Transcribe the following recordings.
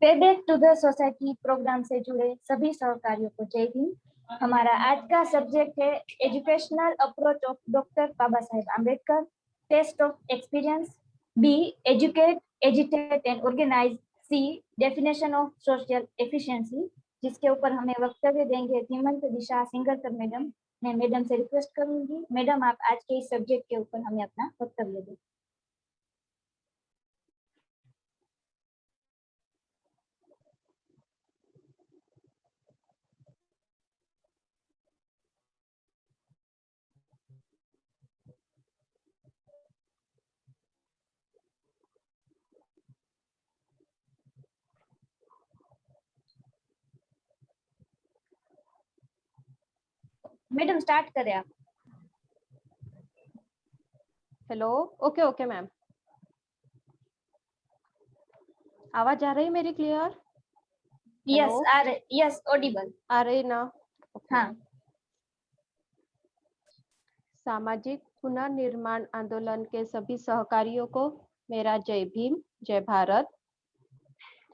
पे back to the society program से जुड़े सभी सहकारियों को जय हिंद। हमारा आज का सब्जेक्ट है educational approach of doctor Baba Saheb Ambedkar. Test of experience. B, educate, agitate and organise. C, definition of social efficiency. जिसके ऊपर हमें वक्तव्य देंगे धीमंत दिशा सिंगरकर मैडम। मैं मैडम से रिक्वेस्ट करूंगी, मैडम आप आज के इस सब्जेक्ट के ऊपर हमें अपना वक्तव्य दें। मैडम स्टार्ट करें आप। Hello, okay ma'am. आवाज आ रही मेरी क्लियर? यस आ रही, यस ऑडिबल आ रही ना? हाँ। सामाजिक पुनर्निर्माण आंदोलन के सभी सहकारियों को मेरा जय भीम, जय भारत।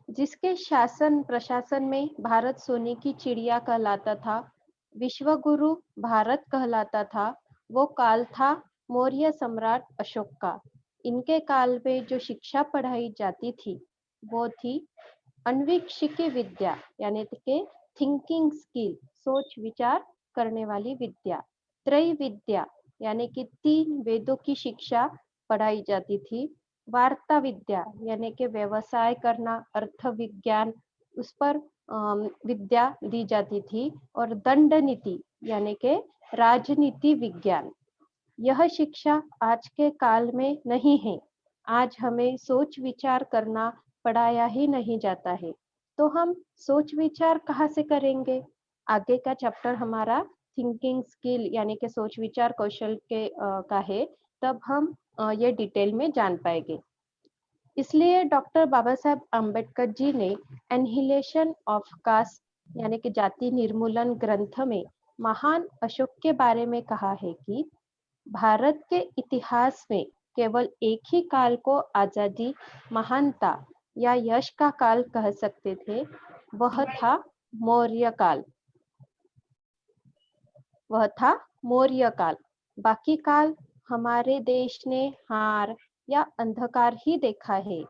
जिसके शासन प्रशासन में भारत सोने की चिड़िया कहलाता था, विश्व गुरु भारत कहलाता था, वो काल था मौर्य सम्राट अशोक का। इनके काल में जो शिक्षा पढ़ाई जाती थी वो थी अन्वीक्षिकी विद्या, यानी कि थिंकिंग स्किल, सोच विचार करने वाली विद्या। त्रय विद्या यानी कि 3 वेदों की शिक्षा पढ़ाई जाती थी। वार्ता विद्या यानी कि व्यवसाय करना, अर्थ विज्ञान, उस पर विद्या दी जाती थी। और दंड नीति यानी कि राजनीति विज्ञान। यह शिक्षा आज के काल में नहीं है। आज हमें सोच विचार करना पढ़ाया ही नहीं जाता है, तो हम सोच विचार कहाँ से करेंगे? आगे का चैप्टर हमारा थिंकिंग स्किल यानी कि सोच विचार कौशल के का है, तब हम ये डिटेल में जान पाएंगे। इसलिए डॉक्टर बाबा साहेब आम्बेडकर जी ने एनहिलेशन ऑफ कास्ट यानी कि जाति निर्मूलन ग्रंथ में महान अशोक के बारे में कहा है कि भारत के इतिहास में केवल एक ही काल को आजादी, महानता या यश का काल कह सकते थे, वह था मौर्य काल। वह था मौर्य काल। बाकी काल हमारे देश ने हार या अंधकार ही देखा है,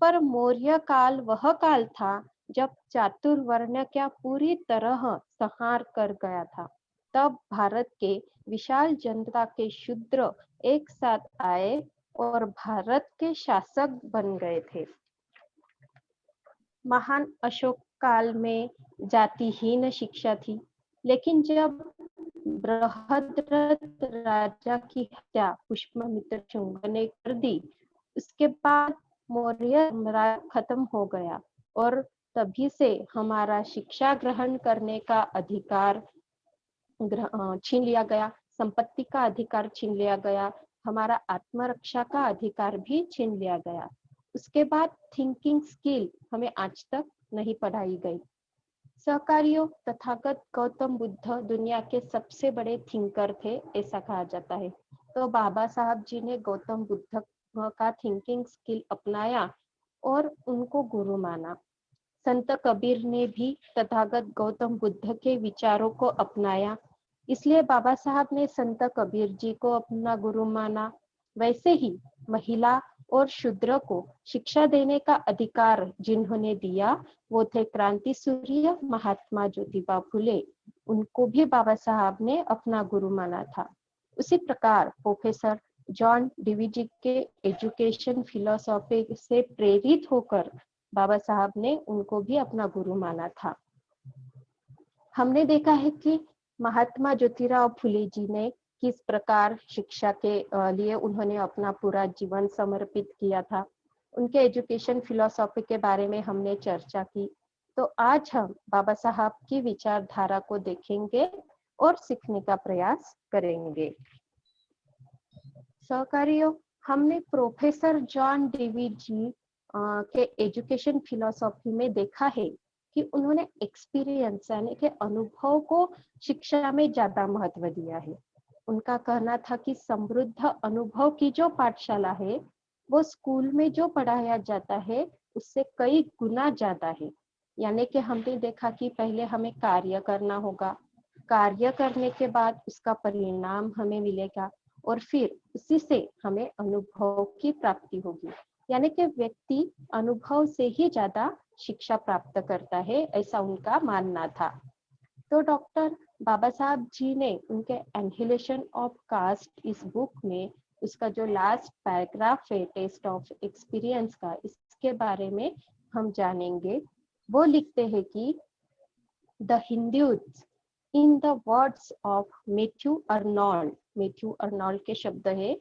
पर मौर्य काल वह काल था जब चातुर्वर्ण क्या पूरी तरह संहार कर गया था। तब भारत के विशाल जनता के शूद्र एक साथ आए और भारत के शासक बन गए थे। महान अशोक काल में जातिहीन शिक्षा थी, लेकिन जब बृहद्रथ राजा की हत्या पुष्यमित्र शुंग ने कर दी, उसके बाद मौर्य साम्राज्य खत्म हो गया और तभी से हमारा शिक्षा ग्रहण करने का अधिकार छीन लिया गया, संपत्ति का अधिकार छीन लिया गया, हमारा आत्मरक्षा का अधिकार भी छीन लिया गया। उसके बाद थिंकिंग स्किल हमें आज तक नहीं पढ़ाई गई। सहकारियों, तथागत गौतम बुद्ध दुनिया के सबसे बड़े थिंकर थे, ऐसा कहा जाता है। तो बाबा साहब जी ने गौतम बुद्ध का थिंकिंग स्किल अपनाया और उनको गुरु माना। संत कबीर ने भी तथागत गौतम बुद्ध के विचारों को अपनाया, इसलिए बाबा साहब ने संत कबीर जी को अपना गुरु माना। वैसे ही महिला और शूद्र को शिक्षा देने का अधिकार जिन्होंने दिया, वो थे क्रांति सूर्य महात्मा ज्योतिबा फुले। उनको भी बाबा साहब ने अपना गुरु माना था। उसी प्रकार प्रोफेसर जॉन डीवीजी के एजुकेशन फिलोसॉफी से प्रेरित होकर बाबा साहब ने उनको भी अपना गुरु माना था। हमने देखा है कि महात्मा ज्योतिराव फुले जी ने किस प्रकार शिक्षा के लिए उन्होंने अपना पूरा जीवन समर्पित किया था। उनके एजुकेशन फिलोसॉफी के बारे में हमने चर्चा की। तो आज हम बाबा साहब की विचारधारा को देखेंगे और सीखने का प्रयास करेंगे। सहकारियों, हमने प्रोफेसर जॉन डेवी जी के एजुकेशन फिलोसॉफी में देखा है कि उन्होंने एक्सपीरियंस यानी कि अनुभव को शिक्षा में ज्यादा महत्व दिया है। उनका कहना था कि समृद्ध अनुभव की जो पाठशाला है, वो स्कूल में जो पढ़ाया जाता है उससे कई गुना ज्यादा है। यानी कि हमने देखा कि पहले हमें कार्य करना होगा, कार्य करने के बाद उसका परिणाम हमें मिलेगा और फिर उसी से हमें अनुभव की प्राप्ति होगी। यानी कि व्यक्ति अनुभव से ही ज्यादा शिक्षा प्राप्त करता है, ऐसा उनका मानना था। तो डॉक्टर बाबा साहब जी ने उनके एनहिलेशन ऑफ कास्ट इस बुक में उसका जो लास्ट पैराग्राफ है टेस्ट ऑफ एक्सपीरियंस का, इसके बारे में हम जानेंगे। वो लिखते हैं कि the Hindus in the words of Matthew Arnold के शब्द है,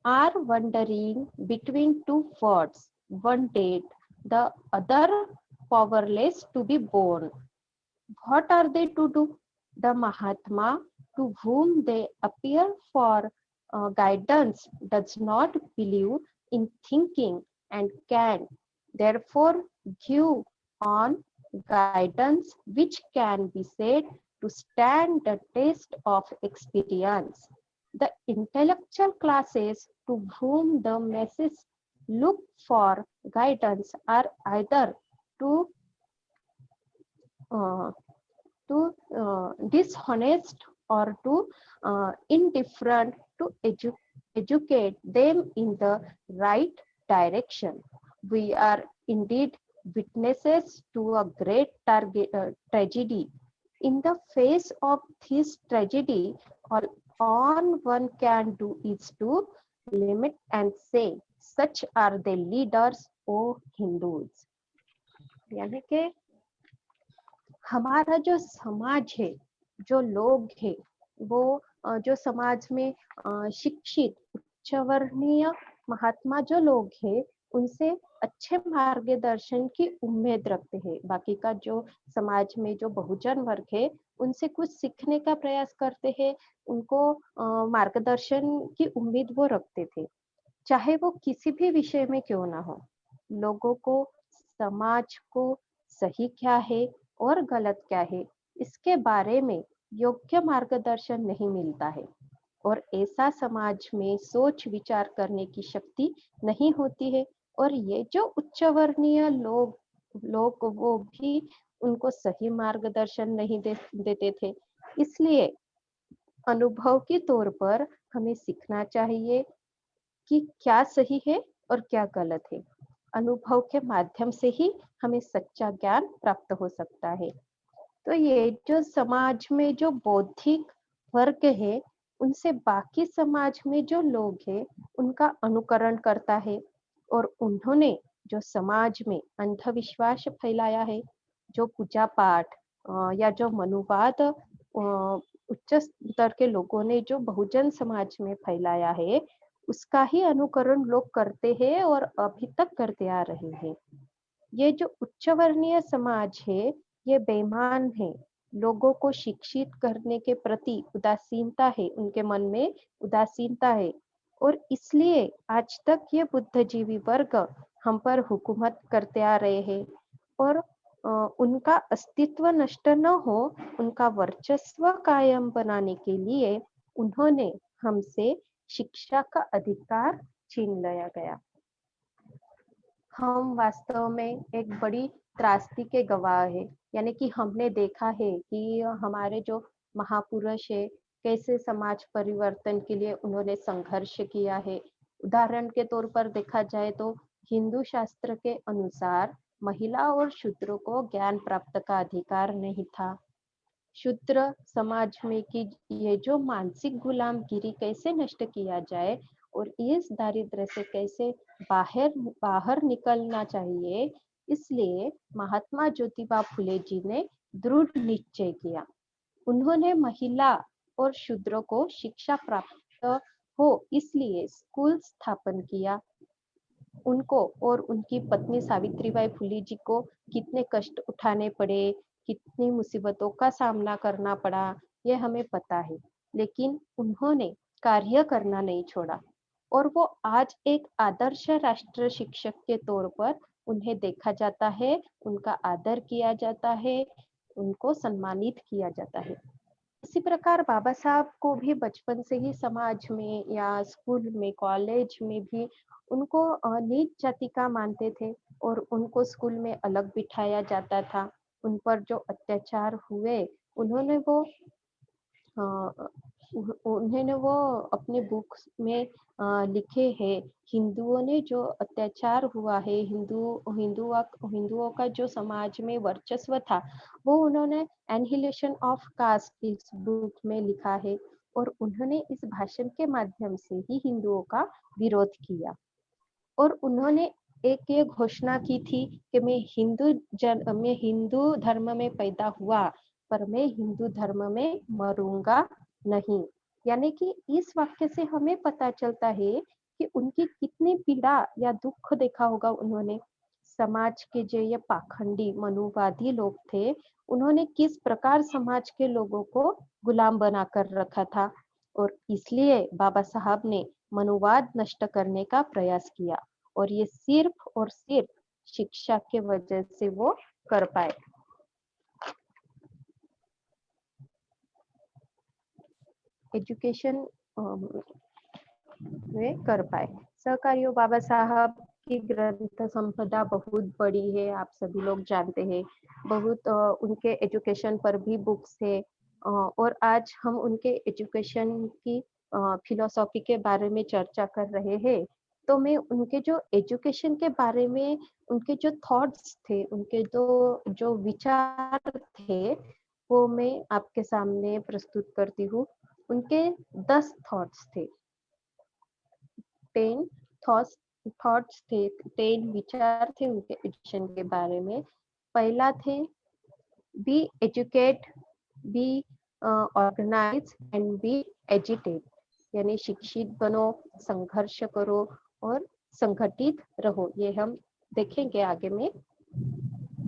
are wandering between two words, one dead, the other powerless to be born. What are they to do? The Mahatma to whom they appear for guidance does not believe in thinking and can therefore give on guidance which can be said to stand the test of experience. The intellectual classes to whom the masses look for guidance are either too uh, dishonest or too indifferent to educate them in the right direction. We are indeed witnesses to a great tragedy. In the face of this tragedy, all one can do is to limit and say, such are the leaders, O Hindus. यानी कि हमारा जो समाज है, जो लोग है, वो जो समाज में शिक्षित उच्च वर्णीय महात्मा जो लोग हैं, उनसे अच्छे मार्गदर्शन की उम्मीद रखते हैं। बाकी का जो समाज में जो बहुजन वर्ग है, उनसे कुछ सीखने का प्रयास करते हैं, उनको मार्गदर्शन की उम्मीद वो रखते थे, चाहे वो किसी भी विषय में क्यों ना हो। लोगों को समाज को सही क्या है और गलत क्या है, इसके बारे में योग्य मार्गदर्शन नहीं मिलता है और ऐसा समाज में सोच विचार करने की शक्ति नहीं होती है। और ये जो उच्च वर्णीय लोग वो भी उनको सही मार्गदर्शन नहीं देते थे। इसलिए अनुभव के तौर पर हमें सीखना चाहिए कि क्या सही है और क्या गलत है। अनुभव के माध्यम से ही हमें सच्चा ज्ञान प्राप्त हो सकता है। तो ये जो समाज में जो बौद्धिक वर्ग है, उनसे बाकी समाज में जो लोग हैं, उनका अनुकरण करता है और उन्होंने जो समाज में अंधविश्वास फैलाया है, जो पूजा पाठ या जो मनुवाद उच्च स्तर के लोगों ने जो बहुजन समाज में फैलाया है, उसका ही अनुकरण लोग करते हैं और अभी तक करते आ रहे हैं। ये जो उच्च वर्णीय समाज है, ये बेईमान है, लोगों को शिक्षित करने के प्रति उदासीनता है, उनके मन में उदासीनता है और इसलिए आज तक ये बुद्धिजीवी वर्ग हम पर हुकूमत करते आ रहे हैं और उनका अस्तित्व नष्ट न हो, उनका वर्चस्व कायम बनाने के लिए उन्होंने हमसे शिक्षा का अधिकार छीन लिया गया। हम वास्तव में एक बड़ी त्रासदी के गवाह है। यानी कि हमने देखा है कि हमारे जो महापुरुष है, कैसे समाज परिवर्तन के लिए उन्होंने संघर्ष किया है। उदाहरण के तौर पर देखा जाए तो हिंदू शास्त्र के अनुसार महिला और शूद्रों को ज्ञान प्राप्त का अधिकार नहीं था। शूद्र समाज में कि ये जो मानसिक गुलामगिरी कैसे नष्ट किया जाए और इस दारिद्र्य से कैसे बाहर निकलना चाहिए, इसलिए महात्मा ज्योतिबा फुले जी ने दृढ़ निश्चय किया। उन्होंने महिला और शूद्रों को शिक्षा प्राप्त हो इसलिए स्कूल स्थापन किया। उनको और उनकी पत्नी सावित्रीबाई फुले जी को कितने कष्ट उठाने पड़े, कितनी मुसीबतों का सामना करना पड़ा, ये हमें पता है, लेकिन उन्होंने कार्य करना नहीं छोड़ा और वो आज एक आदर्श राष्ट्र शिक्षक के तौर पर उन्हें देखा जाता है, उनका आदर किया जाता है, उनको सम्मानित किया जाता है। इसी प्रकार बाबा साहब को भी बचपन से ही समाज में या स्कूल में, कॉलेज में भी उनको नीच जाति का मानते थे और उनको स्कूल में अलग बिठाया जाता था। उन पर जो अत्याचार हुए, उन्होंने वो उन्होंने वो अपने बुक्स में लिखे हैं। हिंदुओं ने जो अत्याचार हुआ है, हिंदुओं का जो समाज में वर्चस्व था, वो उन्होंने एनहिलेशन ऑफ कास्ट इस बुक में लिखा है और उन्होंने इस भाषण के माध्यम से ही हिंदुओं का विरोध किया। और उन्होंने एक ये घोषणा की थी कि मैं हिंदू धर्म में पैदा हुआ, पर मैं हिंदू धर्म में मरूंगा नहीं। यानी कि इस वाक्य से हमें पता चलता है कि उनकी कितनी पीड़ा या दुख देखा होगा उन्होंने। समाज के जो ये पाखंडी मनुवादी लोग थे, उन्होंने किस प्रकार समाज के लोगों को गुलाम बना कर रखा था, और इसलिए बाबा साहब ने मनुवाद नष्ट करने का प्रयास किया और ये सिर्फ और सिर्फ शिक्षा के वजह से वो कर पाए। एजुकेशन में कर पाए। सहकारियों बाबा साहब की ग्रंथ संपदा बहुत बड़ी है, आप सभी लोग जानते हैं। बहुत उनके एजुकेशन पर भी बुक्स है और आज हम उनके एजुकेशन की फिलोसॉफी के बारे में चर्चा कर रहे हैं। तो मैं उनके जो एजुकेशन के बारे में उनके जो थॉट्स थे, उनके जो विचार थे, वो मैं आपके सामने प्रस्तुत करती हूँ। उनके 10 थॉट्स थे, 10 थॉट्स थे, 10 विचार थे उनके एजुकेशन के बारे में। पहला थे be educate, be organise and be agitate, यानी शिक्षित बनो, संघर्ष करो और संगठित रहो। ये हम देखेंगे आगे में।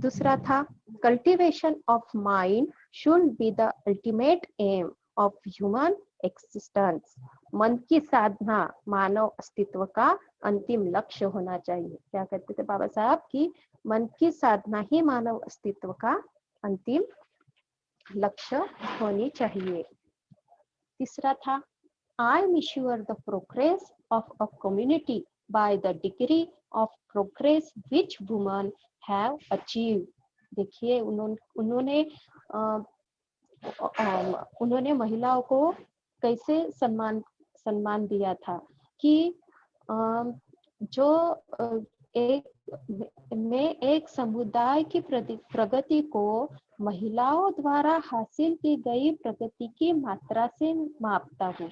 दूसरा था cultivation of mind should be the ultimate aim of human existence. मन की साधना मानव अस्तित्व का अंतिम लक्ष्य होना चाहिए। क्या कहते थे बाबा साहब की मन की साधना ही मानव अस्तित्व का अंतिम लक्ष्य होनी चाहिए। तीसरा था आई measure the progress of a community by the degree of progress which women have achieved। देखिए उन्होंने महिलाओं को कैसे सम्मान दिया था कि जो मैं एक समुदाय की प्रगति को महिलाओं द्वारा हासिल की गई प्रगति की मात्रा से मापता हूँ।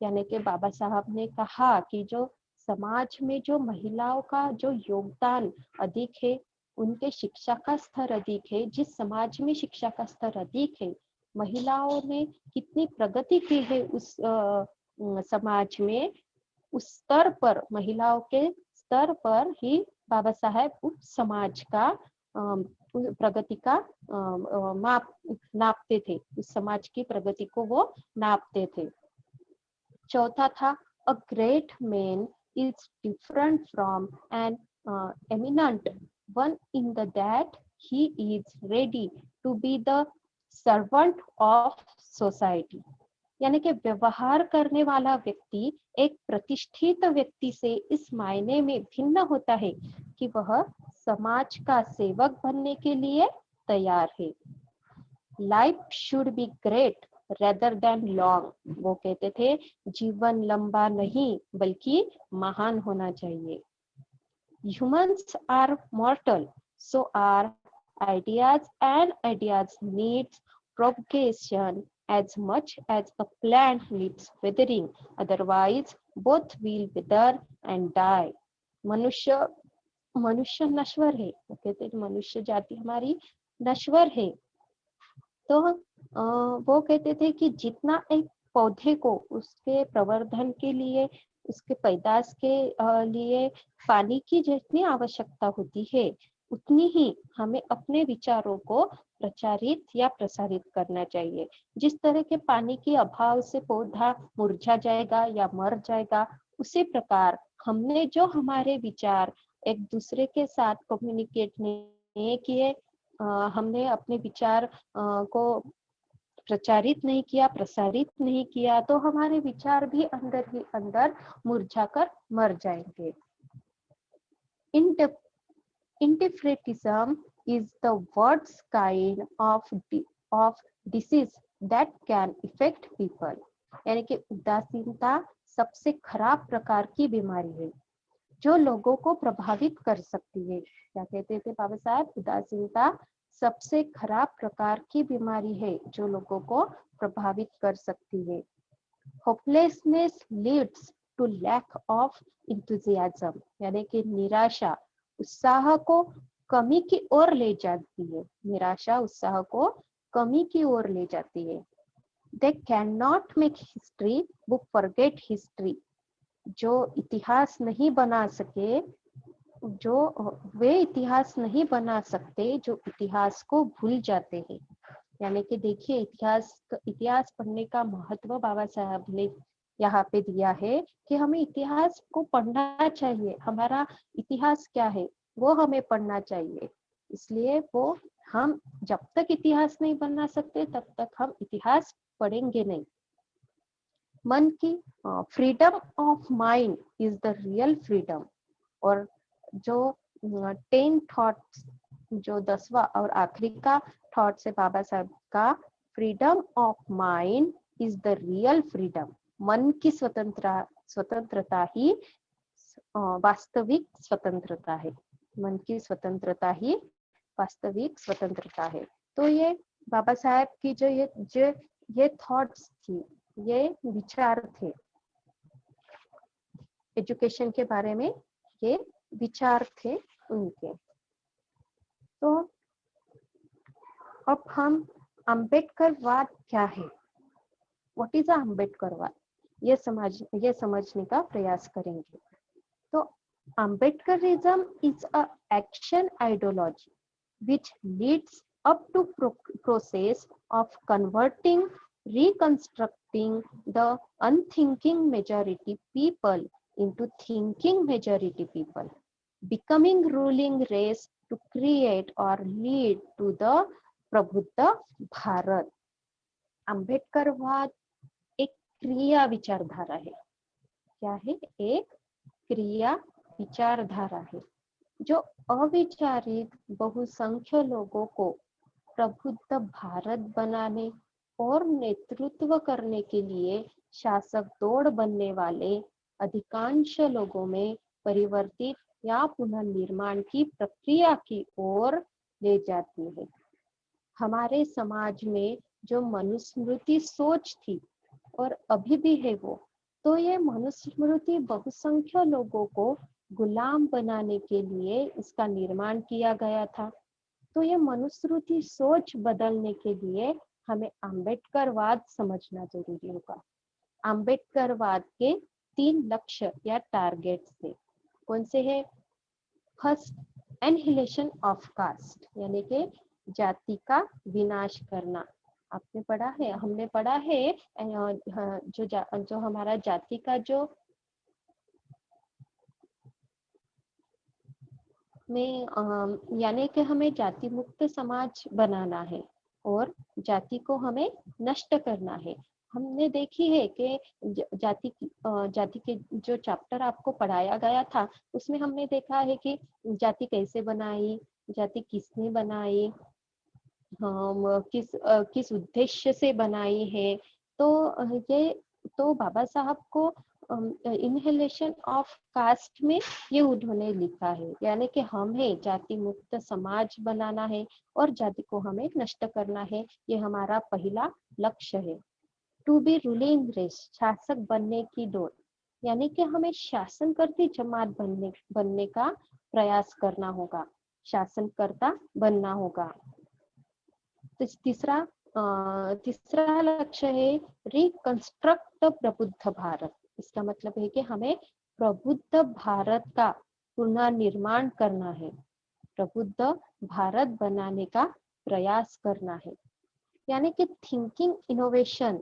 यानी कि बाबा साहब ने कहा कि जो समाज में जो महिलाओं का जो योगदान अधिक है, उनके शिक्षा का स्तर अधिक है। जिस समाज में शिक्षा का स्तर अधिक है, महिलाओं ने कितनी प्रगति की है उस समाज में, उस स्तर पर, महिलाओं के स्तर पर ही बाबा साहब उस समाज का प्रगति का नापते थे। उस समाज की प्रगति को वो नापते थे। चौथा था a great man is different from an eminent one in the that he is ready to be the servant of society. यानी कि व्यवहार करने वाला व्यक्ति एक प्रतिष्ठित व्यक्ति से इस मायने में भिन्न होता है कि वह समाज का सेवक बनने के लिए तैयार है। Life should be great rather than long. वो कहते थे जीवन लंबा नहीं बल्कि महान होना चाहिए। Humans are mortal, so are ideas, and ideas needs propagation as much as a plant needs weathering, otherwise both will wither and die। मनुष्य नश्वर है, वो कहते हैं मनुष्य जाति हमारी नश्वर है। तो वो कहते थे कि जितना एक पौधे को उसके प्रवर्धन के लिए, उसके पैदाश के लिए पानी की जितनी आवश्यकता होती है, उतनी ही हमें अपने विचारों को प्रचारित या प्रसारित करना चाहिए। जिस तरह के पानी के अभाव से पौधा मुरझा जाएगा या मर जाएगा, उसी प्रकार हमने जो हमारे विचार एक दूसरे के साथ कम्युनिकेट नहीं किए, हमने अपने विचार को प्रचारित नहीं किया, प्रसारित नहीं किया, तो हमारे विचार भी अंदर ही अंदर मुरझाकर मर जाएंगे। Interpretism is the worst kind of disease that can affect people. यानी कि उदासीनता सबसे खराब प्रकार की बीमारी है जो लोगों को प्रभावित कर सकती है। क्या कहते थे बाबा साहब? उदासीनता सबसे खराब प्रकार की बीमारी है जो लोगों को प्रभावित कर सकती है। Hopelessness leads to lack of enthusiasm, यानी कि निराशा उत्साह को कमी की ओर ले जाती है। निराशा उत्साह को कमी की ओर ले जाती है। They cannot make history, वो forget history, जो इतिहास नहीं बना सके, वे इतिहास नहीं बना सकते जो इतिहास को भूल जाते हैं। यानी कि देखिए इतिहास पढ़ने का महत्व बाबा साहब ने यहाँ पे दिया है कि हमें इतिहास को पढ़ना चाहिए। हमारा इतिहास क्या है वो हमें पढ़ना चाहिए। इसलिए वो हम जब तक इतिहास नहीं बना सकते तब तक हम इतिहास पढ़ेंगे नहीं। मन की freedom of mind is the real freedom. और जो 10 थॉट्स, जो 10वां और आखिरी का थॉट से बाबा साहब का, freedom of mind is the real freedom. मन की स्वतंत्रता ही वास्तविक स्वतंत्रता है। मन की स्वतंत्रता ही वास्तविक स्वतंत्रता है। तो ये बाबा साहब की जो ये थॉट्स थी, ये विचार थे एजुकेशन के बारे में, ये विचार थे उनके। तो अब हम अम्बेडकरवाद क्या है, व्हाट इज अम्बेडकरवाद, ये समझने का प्रयास करेंगे। तो Ambedkarism is a action ideology which leads up to process of converting, reconstructing the unthinking majority people into thinking majority people, becoming ruling race to create or lead to the प्रबुद्ध भारत। अम्बेडकरवाद एक क्रिया विचारधारा है। क्या है? एक क्रिया विचारधारा है जो अविचारित बहुसंख्य लोगों को प्रबुद्ध भारत बनाने और नेतृत्व करने के लिए शासक दौड़ बनने वाले अधिकांश लोगों में परिवर्तित या पुनर्निर्माण की प्रक्रिया की ओर ले जाती है। हमारे समाज में जो मनुस्मृति सोच थी और अभी भी है वो, तो ये मनुस्मृति बहुसंख्य लोगों को गुलाम बनाने के लिए इसका निर्माण किया गया था। तो ये मनुस्मृति सोच बदलने के लिए हमें अम्बेडकरवाद समझना जरूरी होगा। अम्बेडकरवाद के 3 लक्ष्य या टारगेट्स थे। कौन से है? फर्स्ट, एनहिलेशन ऑफ कास्ट, यानी कि जाति का विनाश करना। आपने पढ़ा है, हमने पढ़ा है जो हमारा जाति का जो में यानी कि हमें जाति मुक्त समाज बनाना है और जाति को हमें नष्ट करना है। हमने देखी है कि जाति के जो चैप्टर आपको पढ़ाया गया था उसमें हमने देखा है कि जाति कैसे बनाई, जाति किसने बनाई, किस उद्देश्य से बनाई है। तो बाबा साहब को इनहेलेशन ऑफ कास्ट में ये उन्होंने लिखा है, यानी कि हमें जाति मुक्त समाज बनाना है और जाति को हमें नष्ट करना है। ये हमारा पहला लक्ष्य है। टू बी रूलिंग रेस, शासक बनने की दौड़, यानी कि हमें शासन करती जमात बनने का प्रयास करना होगा, शासनकर्ता बनना होगा। तीसरा लक्ष्य है रिकंस्ट्रक्ट द प्रबुद्ध भारत। इसका मतलब है कि हमें प्रबुद्ध भारत का पुनर्निर्माण करना है, प्रबुद्ध भारत बनाने का प्रयास करना है। यानी कि थिंकिंग इनोवेशन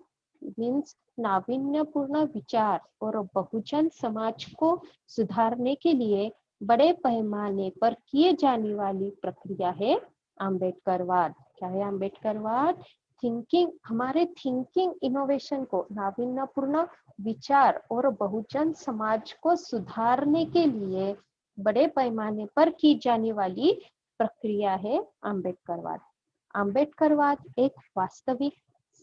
मीन्स नावीन्यपूर्ण विचार और बहुजन समाज को सुधारने के लिए बड़े पैमाने पर किए जाने वाली प्रक्रिया है अम्बेडकरवाद। क्या है अम्बेडकरवाद? हमारे थिंकिंग इनोवेशन को, नावीन्यपूर्ण विचार और बहुजन समाज को सुधारने के लिए बड़े पैमाने पर की जाने वाली प्रक्रिया है आम्बेडकरवाद। आम्बेडकरवाद एक वास्तविक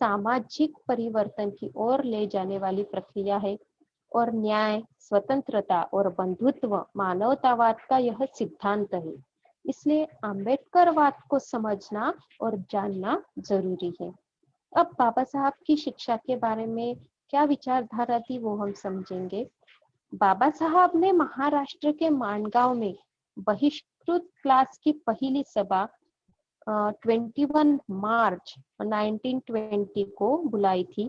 सामाजिक परिवर्तन की ओर ले जाने वाली प्रक्रिया है और न्याय, स्वतंत्रता और बंधुत्व मानवतावाद का यह सिद्धांत है। इसलिए आम्बेडकरवाद को समझना और जानना जरूरी है। अब बाबा साहब की शिक्षा के बारे में क्या विचारधारा थी वो हम समझेंगे। बाबा साहब ने महाराष्ट्र के माणगांव में बहिष्कृत क्लास की पहली सभा 21 मार्च 1920 को बुलाई थी।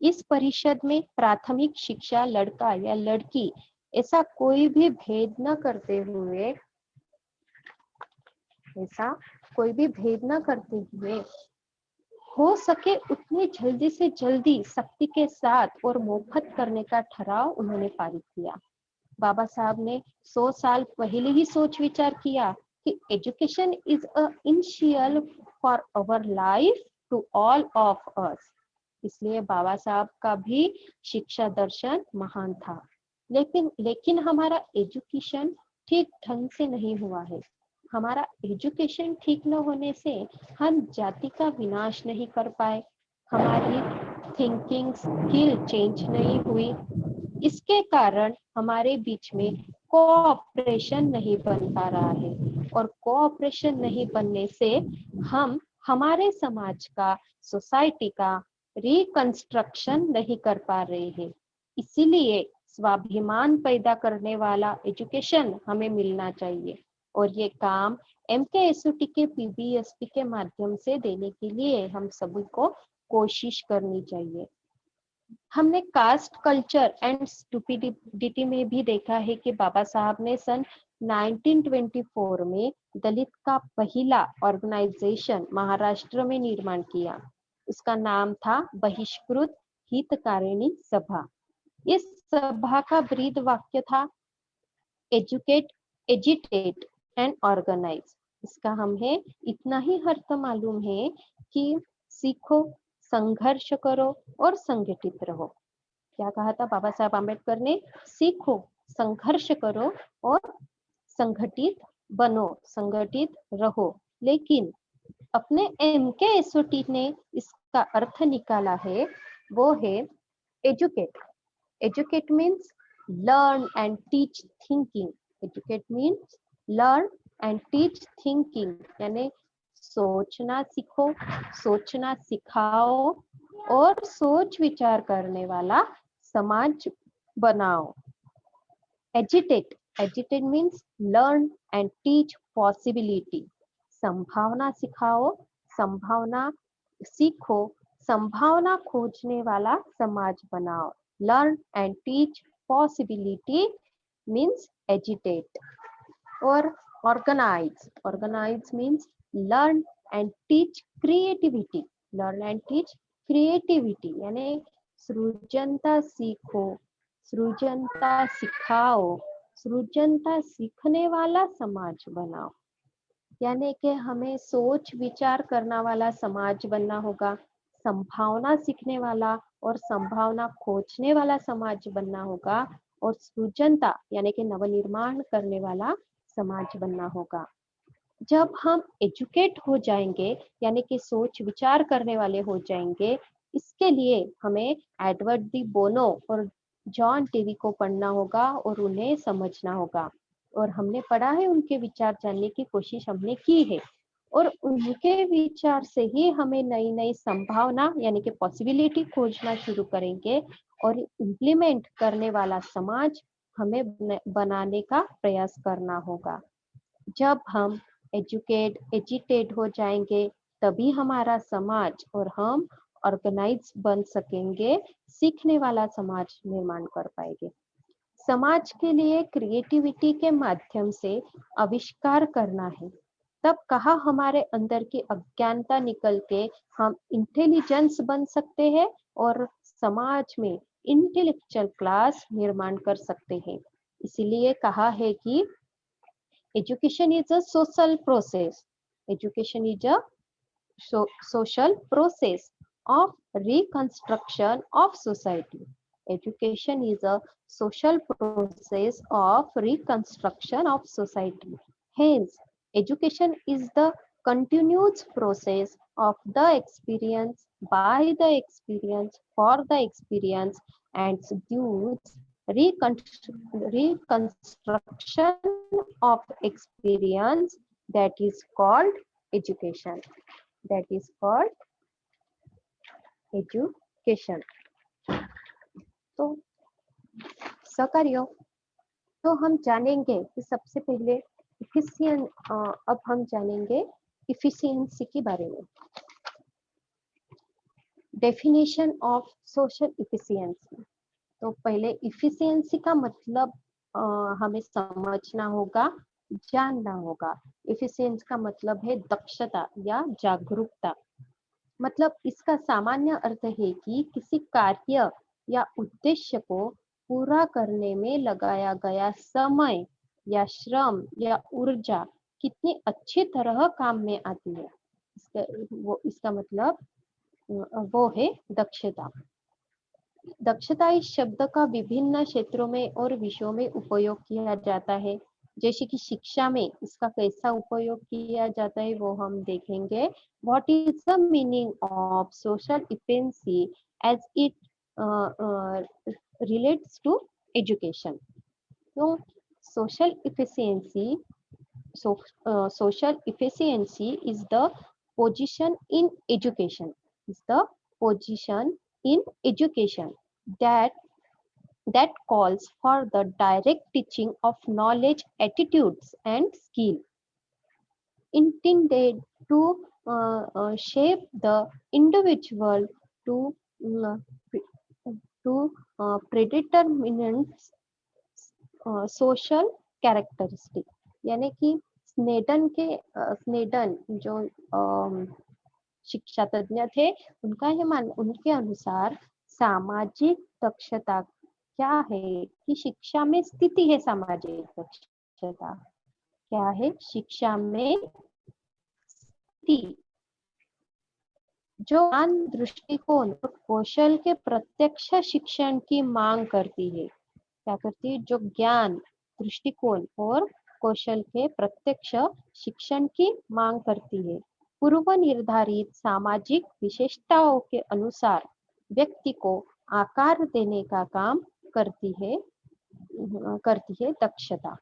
इस परिषद में प्राथमिक शिक्षा लड़का या लड़की ऐसा कोई भी भेद न करते हुए हो सके उतनी जल्दी से जल्दी सख्ती के साथ और मुफ्त करने का ठराव उन्होंने पारित किया। बाबा साहब ने 100 साल पहले ही सोच विचार किया कि education is a initial for our life to all of us. इसलिए बाबा साहब का भी शिक्षा दर्शन महान था। लेकिन हमारा एजुकेशन ठीक ढंग से नहीं हुआ है। हमारा एजुकेशन ठीक न होने से हम जाति का विनाश नहीं कर पाए, हमारी थिंकिंग स्किल चेंज नहीं हुई। इसके कारण हमारे बीच में कोऑपरेशन नहीं बन पा रहा है और कोऑपरेशन नहीं बनने से हम हमारे समाज का, सोसाइटी का रिकंस्ट्रक्शन नहीं कर पा रहे हैं। इसीलिए स्वाभिमान पैदा करने वाला एजुकेशन हमें मिलना चाहिए और ये काम MKSOT के PBSP के माध्यम से देने के लिए हम सभी को कोशिश करनी चाहिए। हमने कास्ट कल्चर एंड स्टुपिडिटी में भी देखा है कि बाबा साहब ने सन 1924 में दलित का पहला ऑर्गेनाइजेशन महाराष्ट्र में निर्माण किया। उसका नाम था बहिष्कृत हितकारिणी सभा। इस सभा का ब्रीद वाक्य था एजुकेट, एजिटेट एंड ऑर्गेनाइज। इसका हमें इतना ही अर्थ मालूम है कि सीखो, संघर्ष करो और संगठित रहो। क्या कहा था बाबा साहब आम्बेडकर ने? सीखो, संघर्ष करो और संगठित बनो, संगठित रहो। लेकिन अपने MKSOT ने इसका अर्थ निकाला है, वो है educate. Educate means learn and teach thinking. Educate means learn and teach thinking, यानी सोचना सीखो, सोचना सिखाओ और सोच विचार करने वाला समाज बनाओ। Agitate, agitate means learn and teach possibility. संभावना सिखाओ, संभावना सीखो, संभावना खोजने वाला समाज बनाओ। Learn and teach possibility means agitate. और organise, organise means learn and teach creativity. Learn and teach creativity यानी सृजनता सीखो, सृजनता सिखाओ, सृजनता सीखने वाला समाज बनाओ। यानी कि हमें सोच विचार करने वाला समाज बनना होगा, संभावना सीखने वाला और संभावना खोजने वाला समाज बनना होगा और सृजनता यानी कि नवनिर्माण करने वाला समाज बनना होगा। जब हम एजुकेट हो जाएंगे यानी कि सोच विचार करने वाले हो जाएंगे, इसके लिए हमें एडवर्ड डी बोनो और जॉन डेवी को पढ़ना होगा और उन्हें समझना होगा। और हमने पढ़ा है, उनके विचार जानने की कोशिश हमने की है और उनके विचार से ही हमें नई नई संभावना यानी कि पॉसिबिलिटी खोजना शुरू करेंगे और इम्प्लीमेंट करने वाला समाज हमें बनाने का प्रयास करना होगा। जब हम एजुटेट हो जाएंगे तभी हमारा समाज और हम ऑर्गेनाइज बन सकेंगे, सीखने वाला समाज निर्माण कर पाएंगे। समाज के लिए क्रिएटिविटी के माध्यम से आविष्कार करना है, तब कहा हमारे अंदर की अज्ञानता निकल के हम इंटेलिजेंस बन सकते हैं और समाज में इंटेलेक्चुअल क्लास निर्माण कर सकते हैं। इसीलिए कहा है कि education is a social process. Education is a social process of reconstruction of society. Education is a social process of reconstruction of society. Hence, education is the continuous process of the experience, by the experience, for the experience, and produce reconstruction of experience, that is called education. That is called education. तो सहकार्यों, तो हम जानेंगे कि सबसे पहले अब हम जानेंगे इफिशियंसी के बारे में. Definition of social efficiency. तो पहले इफिशियंसी का मतलब हमें समझना होगा, जानना होगा. इफिशियंसी का मतलब है दक्षता या जागरूकता. मतलब इसका सामान्य अर्थ है कि किसी कार्य या उद्देश्य को पूरा करने में लगाया गया समय या श्रम या ऊर्जा कितनी अच्छी तरह काम में आती है. इसका मतलब वो है दक्षता. दक्षता इस शब्द का विभिन्न क्षेत्रों में और विषयों में उपयोग किया जाता है. जैसे कि शिक्षा में इसका कैसा उपयोग किया जाता है वो हम देखेंगे. What is the meaning of social efficiency as it relates to education? So social efficiency is the position in education. Is the position in education that calls for the direct teaching of knowledge, attitudes, and skill intended to shape the individual to predetermined social characteristic. यानी कि Sneddon जो शिक्षा तज्ञ थे, उनके अनुसार सामाजिक दक्षता क्या है कि शिक्षा में स्थिति है. सामाजिक दक्षता क्या है? शिक्षा में स्थिति जो ज्ञान, दृष्टिकोण और कौशल के प्रत्यक्ष शिक्षण की मांग करती है. क्या करती है? जो ज्ञान, दृष्टिकोण और कौशल के प्रत्यक्ष शिक्षण की मांग करती है. पूर्व निर्धारित सामाजिक विशेषताओं के अनुसार व्यक्ति को आकार देने का काम करती है दक्षता.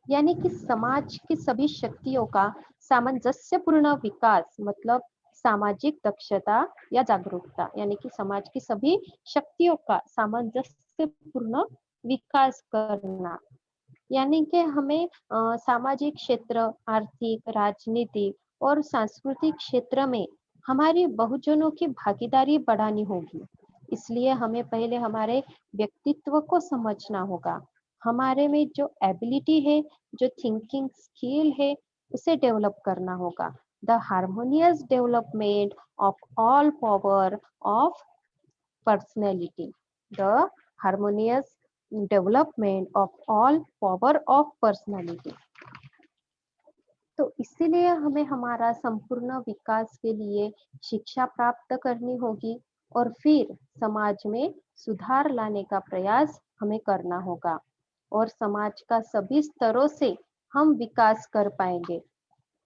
यानी कि समाज की सभी शक्तियों का सामंजस्यपूर्ण विकास, मतलब सामाजिक दक्षता या जागरूकता. यानी कि समाज की सभी शक्तियों का सामंजस्यपूर्ण विकास करना. यानी कि हमें सामाजिक क्षेत्र, आर्थिक, राजनीतिक और सांस्कृतिक क्षेत्र में हमारी बहुजनों की भागीदारी बढ़ानी होगी. इसलिए हमें पहले हमारे व्यक्तित्व को समझना होगा. हमारे में जो एबिलिटी है, जो थिंकिंग स्किल है, उसे डेवलप करना होगा. The harmonious development of all power of personality. The harmonious development of all power of personality. तो इसीलिए हमें हमारा संपूर्ण विकास के लिए शिक्षा प्राप्त करनी होगी और फिर समाज में सुधार लाने का प्रयास हमें करना होगा और समाज का सभी स्तरों से हम विकास कर पाएंगे.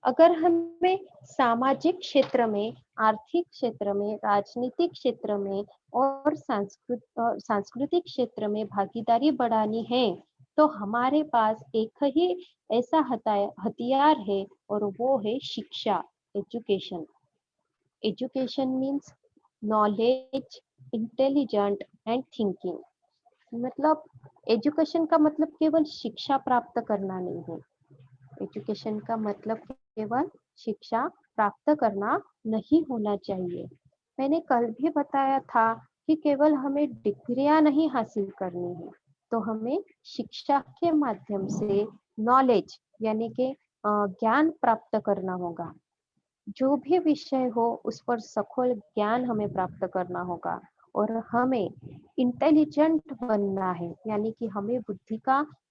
अगर हमें सामाजिक क्षेत्र में, आर्थिक क्षेत्र में, राजनीतिक क्षेत्र में और सांस्कृतिक क्षेत्र में भागीदारी बढ़ानी है तो हमारे पास एक ही ऐसा हथियार है और वो है शिक्षा, education. Education means knowledge, intelligent and thinking. मतलब एजुकेशन का मतलब केवल शिक्षा प्राप्त करना नहीं है. एजुकेशन का मतलब केवल शिक्षा प्राप्त करना नहीं होना चाहिए. मैंने कल भी बताया था कि केवल हमें डिग्रियां नहीं हासिल करनी है, तो हमें शिक्षा के माध्यम से नॉलेज यानी कि ज्ञान प्राप्त करना होगा. जो भी विषय हो उस पर सखोल ज्ञान हमें प्राप्त करना होगा और हमें इंटेलिजेंट बनना है. यानी कि हमें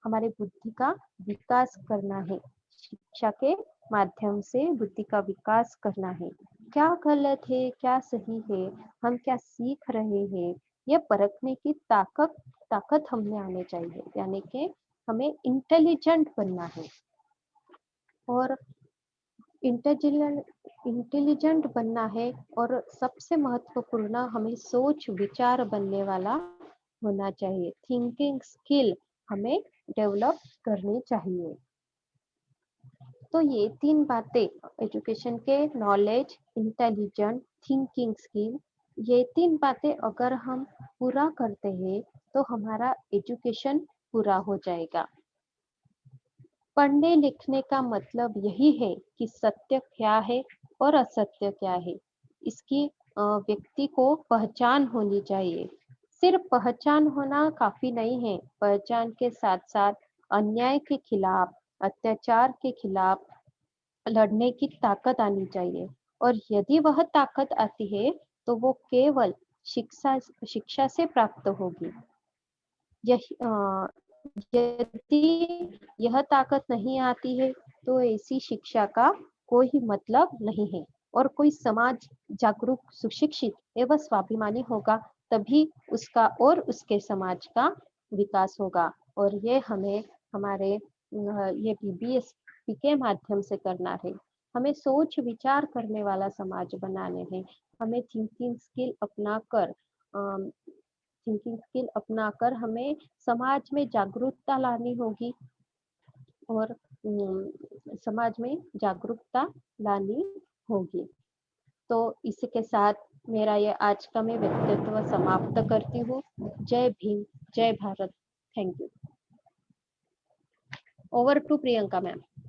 हमारे बुद्धि का विकास करना है. शिक्षा के माध्यम से बुद्धि का विकास करना है. क्या गलत है, क्या सही है, हम क्या सीख रहे हैं, ये परखने की ताकत हमें आनी चाहिए। यानी कि हमें इंटेलिजेंट बनना है। और इंटेलिजेंट बनना है, और सबसे महत्वपूर्ण हमें सोच विचार बनने वाला होना चाहिए। थिंकिंग स्किल हमें डेवलप करनी चाहिए। तो ये 3 बातें एजुकेशन के, नॉलेज, इंटेलिजेंट, थिंकिंग स्किल, ये 3 बातें अगर हम पूरा करते हैं तो हमारा एजुकेशन पूरा हो जाएगा। पढ़ने लिखने का मतलब यही है कि सत्य क्या है और असत्य क्या है, इसकी व्यक्ति को पहचान होनी चाहिए। सिर्फ पहचान होना काफी नहीं है, पहचान के साथ साथ अन्याय के खिलाफ, अत्याचार के खिलाफ लड़ने की ताकत आनी चाहिए। और यदि वह ताकत आती है तो वो केवल शिक्षा से प्राप्त होगी। यदि यह ताकत नहीं आती है तो ऐसी शिक्षा का कोई मतलब नहीं है। और कोई समाज जागरूक, सुशिक्षित एवं स्वाभिमानी होगा, तभी उसका और उसके समाज का विकास होगा। और ये हमें हमारे ये बीबीएसपी के माध्यम से करना है। हमें सोच विचार करने वाला समाज बनाने हैं। हमें थिंकिंग स्किल अपनाकर हमें समाज में जागरूकता लानी होगी। और समाज में जागरूकता लानी होगी। तो इसी के साथ मेरा ये आज का मैं व्यक्तित्व समाप्त करती हूँ। जय भीम, जय Bharat. Thank you. Over to Priyanka ma'am.